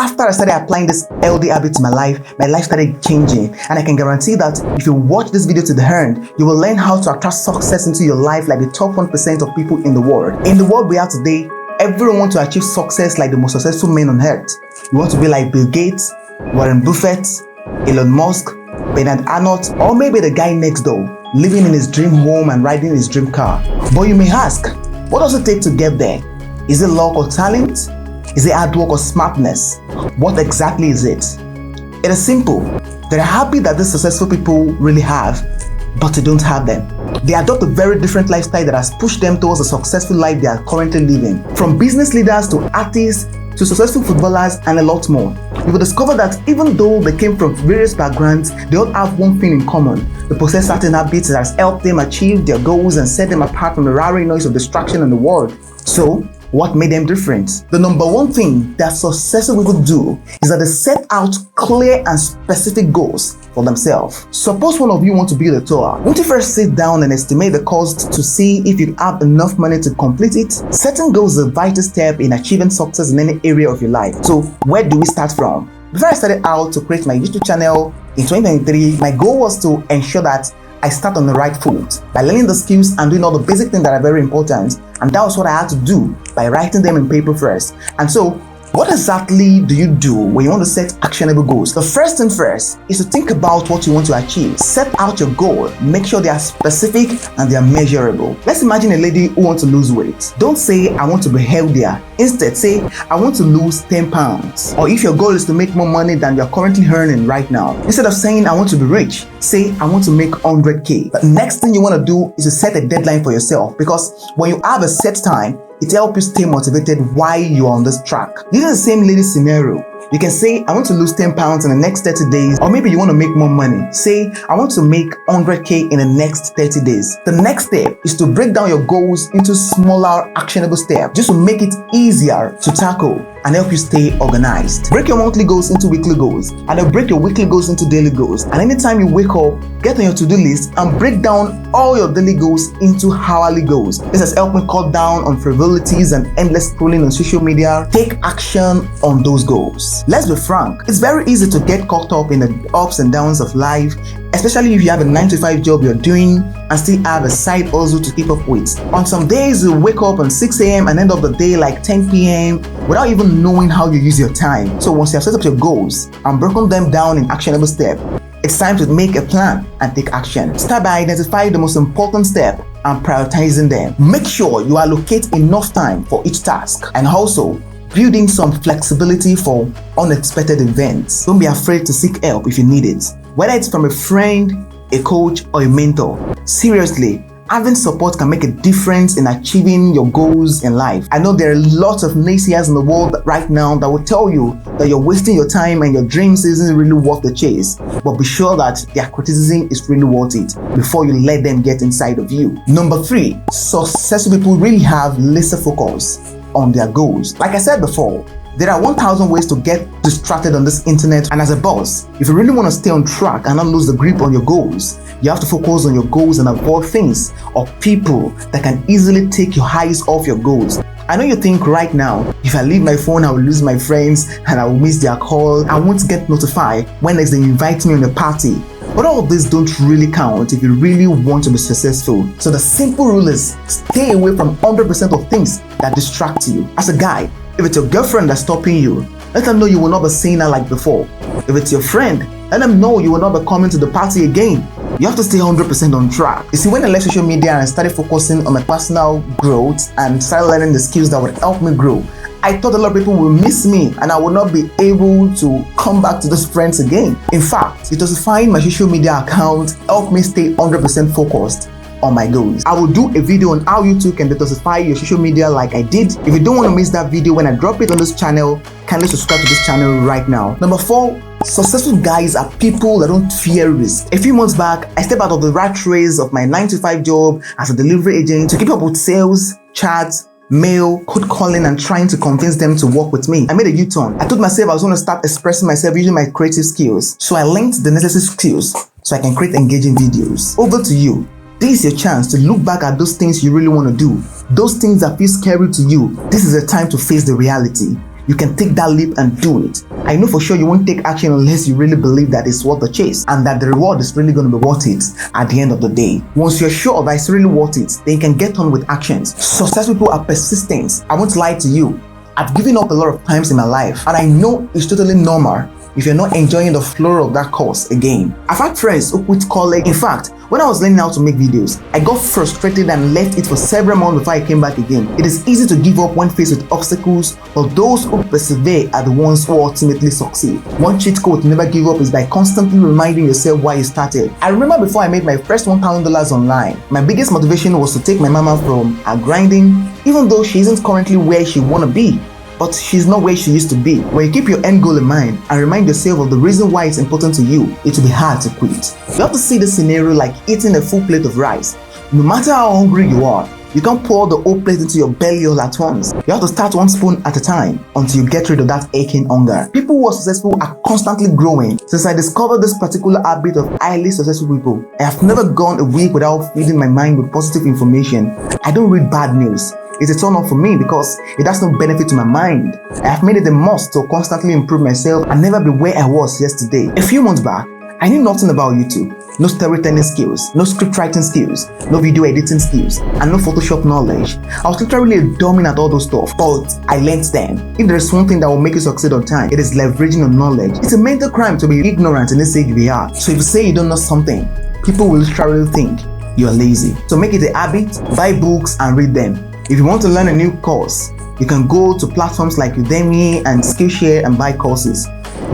after I started applying this healthy habit to my life started changing. And I can guarantee that if you watch this video to the end, you will learn how to attract success into your life like the top 1% of people in the world. In the world we have today, everyone wants to achieve success like the most successful men on earth. You want to be like Bill Gates, Warren Buffett, Elon Musk, Bernard Arnault, or maybe the guy next door, living in his dream home and riding his dream car. But you may ask, what does it take to get there? Is it luck or talent? Is it hard work or smartness? What exactly is it? It is simple. There are habits that these successful people really have, but they don't have them. They adopt a very different lifestyle that has pushed them towards the successful life they are currently living. From business leaders to artists to successful footballers and a lot more. You will discover that even though they came from various backgrounds, they all have one thing in common. They possess certain habits that has helped them achieve their goals and set them apart from the roaring noise of distraction in the world. So, what made them different? The number one thing that successful people do is that they set out clear and specific goals for themselves. Suppose one of you want to build a tower. Won't you first sit down and estimate the cost to see if you have enough money to complete it? Setting goals is a vital step in achieving success in any area of your life. So where do we start from? Before I started out to create my YouTube channel in 2023, my goal was to ensure that I start on the right foot by learning the skills and doing all the basic things that are very important. And that was what I had to do by writing them in paper first. And so, what exactly do you do when you want to set actionable goals? The first thing first is to think about what you want to achieve. Set out your goal. Make sure they are specific and they are measurable. Let's imagine a lady who wants to lose weight. Don't say, I want to be healthier. Instead, say, I want to lose 10 pounds. Or if your goal is to make more money than you're currently earning right now, instead of saying, I want to be rich, say, I want to make 100K. The next thing you want to do is to set a deadline for yourself, because when you have a set time, it helps you stay motivated while you're on this track. Using the same lady scenario, you can say, I want to lose 10 pounds in the next 30 days, or maybe you want to make more money. Say, I want to make 100K in the next 30 days. The next step is to break down your goals into smaller, actionable steps, just to make it easier to tackle and help you stay organized. Break your monthly goals into weekly goals, and then break your weekly goals into daily goals. And anytime you wake up, get on your to-do list and break down all your daily goals into hourly goals. This has helped me cut down on frivolities and endless scrolling on social media. Take action on those goals. Let's be frank, it's very easy to get caught up in the ups and downs of life, especially if you have a 9-to-5 job you're doing and still have a side hustle to keep up with. On some days, you wake up at 6 a.m. and end of the day like 10 p.m. without even knowing how you use your time. So once you have set up your goals and broken them down in actionable steps, it's time to make a plan and take action. Start by identifying the most important step and prioritizing them. Make sure you allocate enough time for each task, and also build in some flexibility for unexpected events. Don't be afraid to seek help if you need it, whether it's from a friend, a coach, or a mentor. Seriously, having support can make a difference in achieving your goals in life. I know there are lots of naysayers in the world right now that will tell you that you're wasting your time and your dreams isn't really worth the chase. But be sure that their criticism is really worth it before you let them get inside of you. Number 3, successful people really have laser focus on their goals. Like I said before, there are 1,000 ways to get distracted on this internet, and as a boss, if you really want to stay on track and not lose the grip on your goals, you have to focus on your goals and avoid things or people that can easily take your eyes off your goals. I know you think right now, if I leave my phone, I will lose my friends and I will miss their call. I won't get notified when next they invite me on a party. But all of this don't really count if you really want to be successful. So the simple rule is stay away from 100% of things that distract you. As a guy, if it's your girlfriend that's stopping you, let them know you will not be seeing her like before. If it's your friend, let them know you will not be coming to the party again. You have to stay 100% on track. You see, when I left social media and I started focusing on my personal growth and started learning the skills that would help me grow, I thought a lot of people will miss me and I would not be able to come back to those friends again. In fact, detoxifying my social media account helped me stay 100% focused on my goals. I will do a video on how you too can detoxify your social media like I did. If you don't want to miss that video when I drop it on this channel, kindly subscribe to this channel right now. Number 4, successful guys are people that don't fear risk. A few months back, I stepped out of the rat race of my 9-to-5 job as a delivery agent to keep up with sales, chats, mail, cold calling, and trying to convince them to work with me. I made a U-turn. I told myself I was going to start expressing myself using my creative skills. So I learned the necessary skills so I can create engaging videos. Over to you. This is your chance to look back at those things you really want to do. Those things that feel scary to you. This is a time to face the reality. you can take that leap and do it. I know for sure you won't take action unless you really believe that it's worth the chase and that the reward is really going to be worth it at the end of the day. Once you're sure that it's really worth it, then you can get on with actions. Successful people are persistent. I won't lie to you. I've given up a lot of times in my life, and I know it's totally normal if you're not enjoying the flow of that course again. I've had friends who quit college. In fact, when I was learning how to make videos, I got frustrated and left it for several months before I came back again. It is easy to give up when faced with obstacles, but those who persevere are the ones who ultimately succeed. One cheat code to never give up is by constantly reminding yourself why you started. I remember before I made my first $1,000 online, my biggest motivation was to take my mama from her grinding, even though she isn't currently where she wanna be. But she's not where she used to be. When you keep your end goal in mind and remind yourself of the reason why it's important to you, it will be hard to quit. You have to see the scenario like eating a full plate of rice. No matter how hungry you are, you can't pour the whole plate into your belly all at once. You have to start one spoon at a time until you get rid of that aching hunger. People who are successful are constantly growing. Since I discovered this particular habit of highly successful people, I have never gone a week without feeding my mind with positive information. I don't read bad news. It's a turn on for me because it has no benefit to my mind. I have made it a must to constantly improve myself and never be where I was yesterday. A few months back, I knew nothing about YouTube. No storytelling skills, no script writing skills, no video editing skills, and no Photoshop knowledge. I was literally a dummy at all those stuff, but I learned them. If there is one thing that will make you succeed on time, it is leveraging on knowledge. It's a mental crime to be ignorant in this age we are. So if you say you don't know something, people will literally think you are lazy. So make it a habit, buy books and read them. If you want to learn a new course, you can go to platforms like Udemy and Skillshare and buy courses.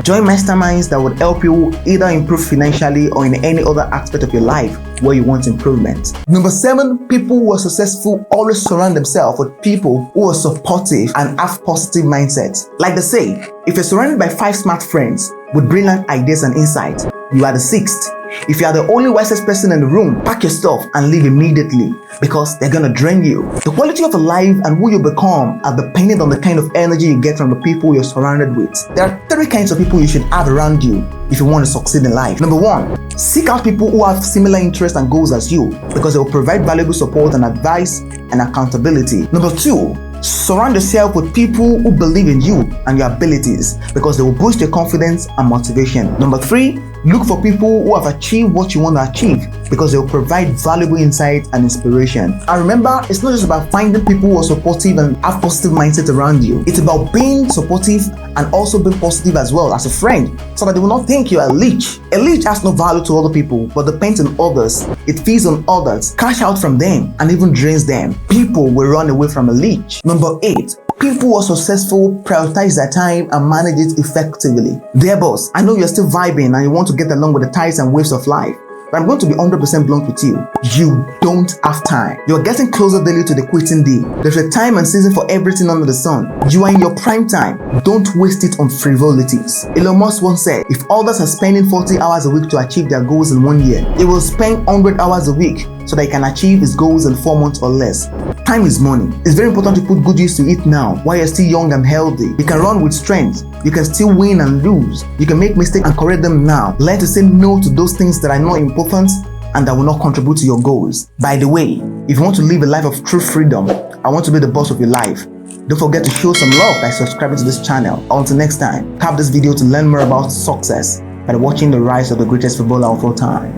Join masterminds that would help you either improve financially or in any other aspect of your life where you want improvement. Number 7, people who are successful always surround themselves with people who are supportive and have positive mindsets. Like they say, if you're surrounded by 5 smart friends with brilliant ideas and insights, you are the 6th. If you are the only wisest person in the room, pack your stuff and leave immediately because they're gonna drain you. The quality of a life and who you become are dependent on the kind of energy you get from the people you're surrounded with. There are 3 kinds of people you should have around you if you want to succeed in life. Number 1, seek out people who have similar interests and goals as you because they will provide valuable support and advice and accountability. Number 2, surround yourself with people who believe in you and your abilities because they will boost your confidence and motivation. Number 3, look for people who have achieved what you want to achieve because they will provide valuable insight and inspiration. And remember, it's not just about finding people who are supportive and have positive mindset around you. It's about being supportive and also being positive as well as a friend so that they will not think you're a leech. A leech has no value to other people but depends on others. It feeds on others, cash out from them, and even drains them. People will run away from a leech. Number 8, people who are successful prioritize their time and manage it effectively. Dear boss, I know you're still vibing and you want to get along with the tides and waves of life, but I'm going to be 100% blunt with you. You don't have time. You're getting closer daily to the quitting day. There's a time and season for everything under the sun. You are in your prime time. Don't waste it on frivolities. Elon Musk once said, if others are spending 40 hours a week to achieve their goals in 1 year, he will spend 100 hours a week so that he can achieve his goals in 4 months or less. Time is money. It's very important to put good use to it now while you're still young and healthy. You can run with strength. You can still win and lose. You can make mistakes and correct them now. Learn to say no to those things that are not important and that will not contribute to your goals. By the way, if you want to live a life of true freedom, I want to be the boss of your life. Don't forget to show some love by subscribing to this channel. Until next time, tap this video to learn more about success by watching the rise of the greatest footballer of all time.